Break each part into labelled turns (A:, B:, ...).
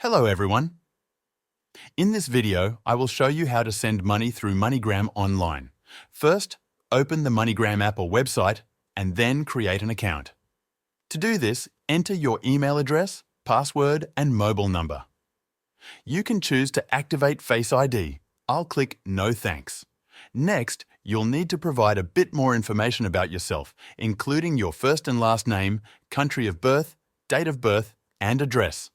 A: Hello everyone. In this video, I will show you how to send money through MoneyGram online. First, open the MoneyGram app or website and then create an account. To do this, enter your email address, password and mobile number. You can choose to activate Face ID. I'll click No Thanks. Next, you'll need to provide a bit more information about yourself, including your first and last name, country of birth, date of birth and address.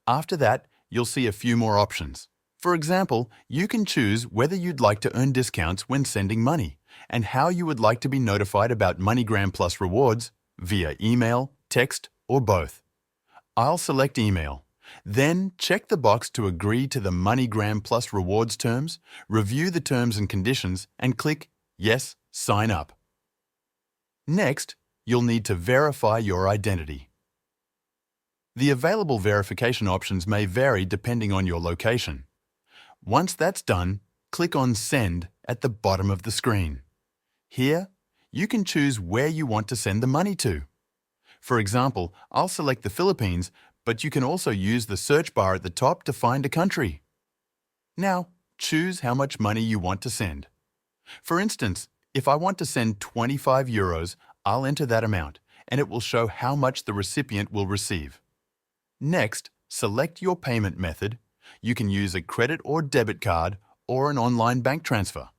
A: After that, you'll see a few more options. For example, you can choose whether you'd like to earn discounts when sending money and how you would like to be notified about MoneyGram Plus rewards via email, text, or both. I'll select email. Then check the box to agree to the MoneyGram Plus rewards terms, review the terms and conditions, and click Yes, sign up. Next, you'll need to verify your identity. The available verification options may vary depending on your location. Once that's done, click on Send at the bottom of the screen. Here, you can choose where you want to send the money to. For example, I'll select the Philippines, but you can also use the search bar at the top to find a country. Now, choose how much money you want to send. For instance, if I want to send 25 euros, I'll enter that amount, and it will show how much the recipient will receive. Next, select your payment method. You can use a credit or debit card or an online bank transfer.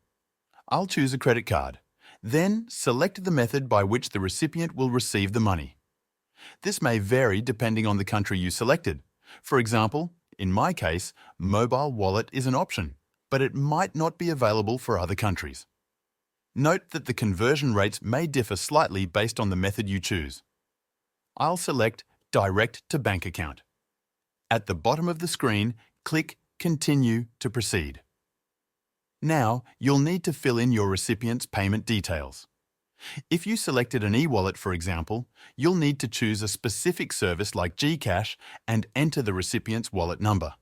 A: I'll choose a credit card. Then, select the method by which the recipient will receive the money. This may vary depending on the country you selected. For example, in my case, mobile wallet is an option, but it might not be available for other countries. Note that the conversion rates may differ slightly based on the method you choose. I'll select Direct to Bank Account. At the bottom of the screen, click Continue to proceed. Now, you'll need to fill in your recipient's payment details. If you selected an e-wallet, for example, you'll need to choose a specific service like GCash and enter the recipient's wallet number.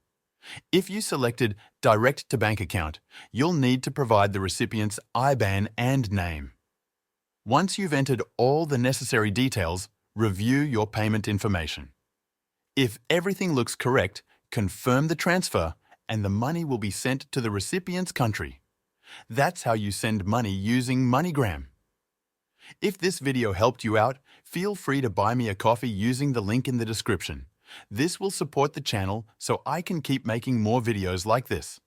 A: If you selected Direct to Bank Account, you'll need to provide the recipient's IBAN and name. Once you've entered all the necessary details, review your payment information. If everything looks correct, confirm the transfer and the money will be sent to the recipient's country. That's how you send money using MoneyGram. If this video helped you out, feel free to buy me a coffee using the link in the description. This will support the channel so I can keep making more videos like this.